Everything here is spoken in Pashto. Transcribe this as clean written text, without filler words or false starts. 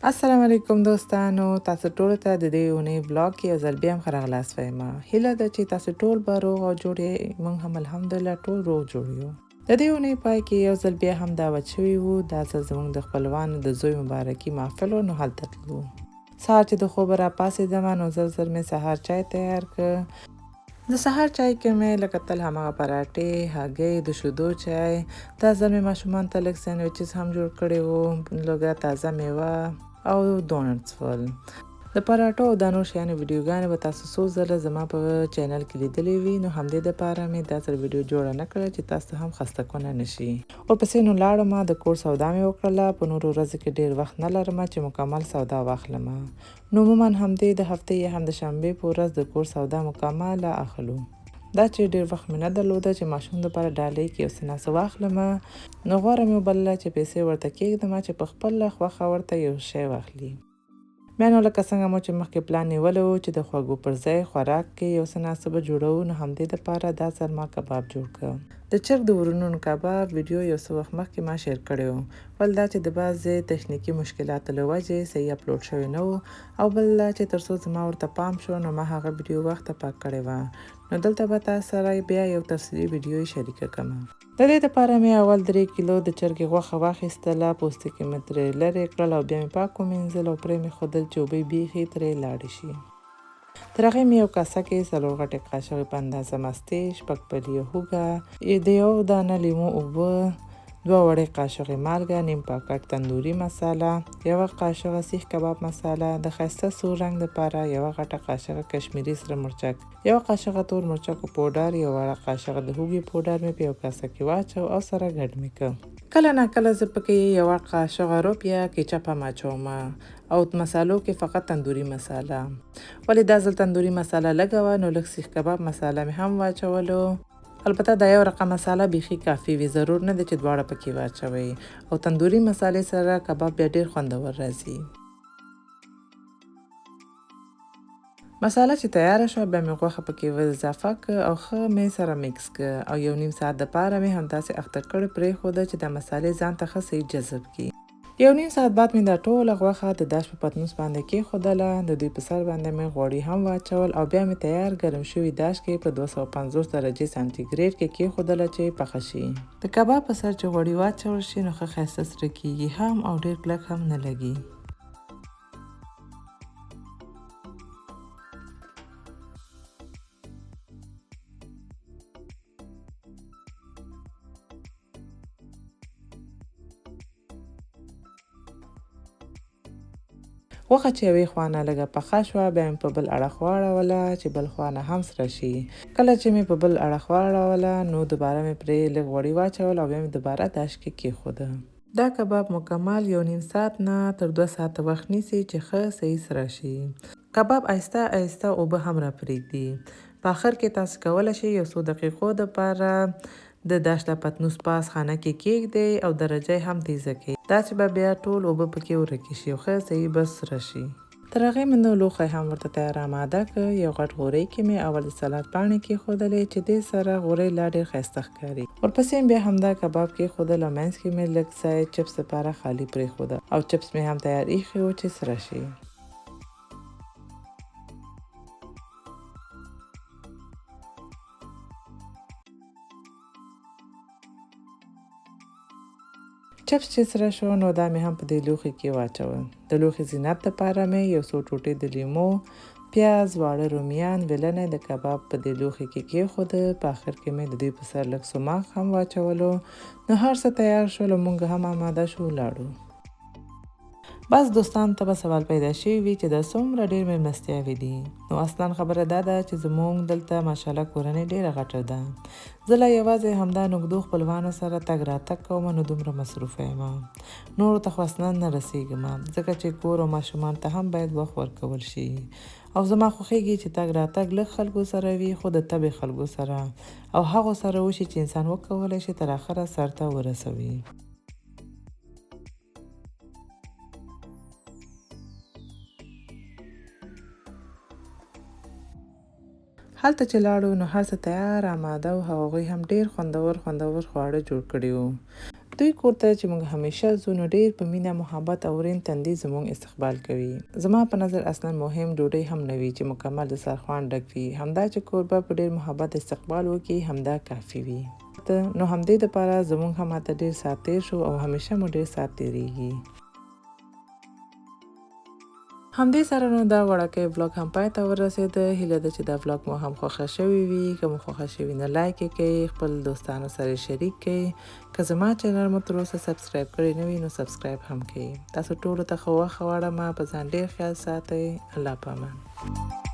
السلام علیکم دوستانو، تاسو ټول ته د دې اونۍ بلاګ کې یو ځل بیا هم ښه راغلاست وایم. هیله ده چې تاسو ټول به روغ او جوړ یې. موږ هم الحمدلله ټول روغ جوړ یو. د دې اونۍ پای کې یو ځل بیا هم دعوت شوي وو. دا ځل زموږ د خپلوانو د زوی مبارکي محفل و، نو هلته تللو. سهار چې د خوبه راپاڅېدم نو زر مې سهار چای تیار کړ. د سهار چای کې مې لکه تل هماغه پراټې، هګۍ، د شیدو چای. دا ځل مې ماشومانو ته لږ سینډویچز هم جوړ کړي وو، لږه تازه میوه او ډونټس ول. د پراټو او دا نور شیانو ویډیوګانې به تاسو څو ځله زما په چینل کې لیدلې وي، نو همدې دپاره مې دا ځل ویډیو جوړه نه کړه چې تاسو ته هم خسته کنه نه شي. ورپسې نو لاړم، د کور سودا مې وکړله. په نورو ورځو کې ډېر وخت نه لرم چې مکمل سودا واخلم. نو عموما همدې د هفتې یا هم د شنبې په ورځ د کور سودا مکمله اخلو. دا چې ډېر وخت مې نه درلوده چې ماشوم دپاره ډالۍ کې یو څه نه څه واخلم، نو غوره مې وبلله چې پیسې ورته کېږدم چې په خپله خوښه ورته یو شی واخلي. بیا نو لکه څنګه مو چې مخکې پلان نیولی و چې د خوږو پر ځای خوراک کې یو څه ناڅه به جوړوو، نو همدې دپاره دا ځل ما کباب جوړ کړ. د چرګ د ورونو کباب ویډیو یو څه وخت مخکې ما شیر کړی و، ول دا چې د بعضې تخنیکي مشکلاتو له وجې صحیح اپلوډ شوی نه و، او بل دا چې تر څو زما ورته پام شو نو ما هغه ویډیو وخته پاک کړې وه. نو دلته به تاسو سره بیا یو تفصیلي ویډیو شریکه کړم. د دې دپاره مې اول 3 کیلو د چرګې غوښه واخیستله، پوستکي مې ترې لرې کړل او بیا مې پاک ومینځل او پرې مې ښودل چې اوبه بیخي ترې لاړې شي. تر هغې مې یو کاسه کې 4 غټې قاشقې په اندازه مستې، 6 پلي هوږه، د 1 دانه لیمو اوبه، 2 وړې قاشقې مالګه، نیم پاکټ تندوري مساله، 1 قاشقه سیخ کباب مساله، د ښایسته سور رنګ دپاره 1 غټه قاشقه کشمیري سره مرچک، 1 قاشقه تور مرچکو پوډر، 1 وړه قاشقه د هوږې پوډر مې په یو کاسه کې واچو او سره ګډ مې کړ. کله ناکله زه پکې 1 قاشقه روب یا کیچپ هم اچوم، او مسالو کې فقط تندوري مساله. ولې دا ځل تندوري مساله لږه وه، نو لږ سیخ کباب مساله مې هم واچولو. البته دا یو رقم مساله بیخي کافي وي، ضرور نه دی چې دواړه پکې واچوئ، او تندوري مسالې سره کباب بیا ډېر خوندور راځي. مساله چې تیاره شوه بیا مې غوښه پکې اضافه کړه او ښه مې سره میکس کړه، او 1 نیم ساعت دپاره مې همداسې اخته کړې پرېښوده چې دا مسالې ځان ته ښه صحیح جذب کړي. 1 نیم ساعت بعد مې دا ټوله غوښه د داش په پتنوس باندې کېښودله، د دوی په سر باندې مې غوړي هم واچول او بیا مې تیار ګرم شوي داش کې په 250 درجې سانتي ګریډ کې کېښودله چې پخه شي. د کباب په سر چې غوړي واچول شي نو ښه ښایسته سره کېږي هم او ډېر کلک هم نه لګي. غوښه چې یوې خوا نه لږه پخه شوه بیا مې په بل اړخ واړوله چې بل خوا نه هم سره شي. کله چې مې په بل اړخ واړوله نو دوباره مې پرې لږ غوړي واچول او بیا مې دوباره داش کې کېښوده. دا کباب مکمل 1 نیم ساعت نه تر 2 ساعته وخت نیسي چې ښه صحیح سره شي. کباب آهسته آهسته اوبه هم را پرېږدي. په آخر کې تاسو کولی شئ یو څو دقیقو دپاره د داش د پتنوس پاس خانه کې کېږدئ او درجه یې هم تیزه کړئ، دا چې به بیا ټول اوبه پکې ورکې شي او ښه صحیح به سره شي. تر هغې مې نو لوښی هم ورته تیار آماده کړ. یو غټ غوری کې مې اول د سلاد پاڼې کېښودلې چې دې سره غوری لا ډېر ښایسته ښکاري. ورپسې بیا همدا کباب کېښودل او منځ کې مې لږ ځای چپس دپاره خالي پرېښوده او چپس مې هم تیار ایښي وو چې سره شي. چپس چې سره شو نو دا مې هم په دې لوښي کې واچول. د لوښي زینت دپاره مې یو څو ټوټې د لیمو، پیاز، واړه رومیان، ویلنی د کباب په دې لوښي کې کېښوده. په آخر کې مې د دوی په سر لږ سماق هم واچولو. نو هر څه تیار شول او موږ هم آماده شو ولاړو. بس دوستانو ته به سوال پیدا شوی وي چې دا څومره ډېر مېلمستیاوې دي. نو اصلا خبره دا ده چې زموږ دلته ماشاءالله کورنۍ ډېره غټه ده. زه لا یوازې همدا نږدو خپلوانو سره تګ راتګ کوم، نو دومره مصروفه یم. نورو ته خو اصلا نه رسېږم، ځکه چې کور او ماشومان ته هم باید وخت ورکول شي. او زما خوښیږي چې تګ راتګ لږ خلکو سره وي، خو د تبې خلکو سره او هغو سره وشي چې انسان وکولی شي تر آخره سر ته ورسوي. هلته چې لاړو نو هر څه تیار آماده و، هغوی هم ډېر خوندور خواړه جوړ کړي وو. دوی کور ته چې موږ همیشه ځو نو ډېر په مینه محبت او ورین تندي زموږ استقبال کوي. زما په نظر اصلا مهم ډوډۍ هم نه وي چې مکمل دسترخوان ډک وي، همدا چې کوربه په ډېر محبت استقبال وکړي همدا کافي وي. نو همدې دپاره زموږ هم هلته ډېر ساعت تېر شو او همیشه مو ډېر ساعت تېرېږي. همدې سره نو دا وړوکی ولاګ هم پای ته ورسېده. هیله ده چې دا ولاګ مو هم خوښه شوی وي. که مو خوښه شوي نو لایک یې کړئ، خپل دوستانو سره شریک کړئ. که زما چینل مو تر اوسه سبسکرایب کړی نه وي نو سبسکرایب هم کړئ. تاسو ټولو ته ښه وخت غواړم. په ځان ډېر خیال ساتئ. الله پامان.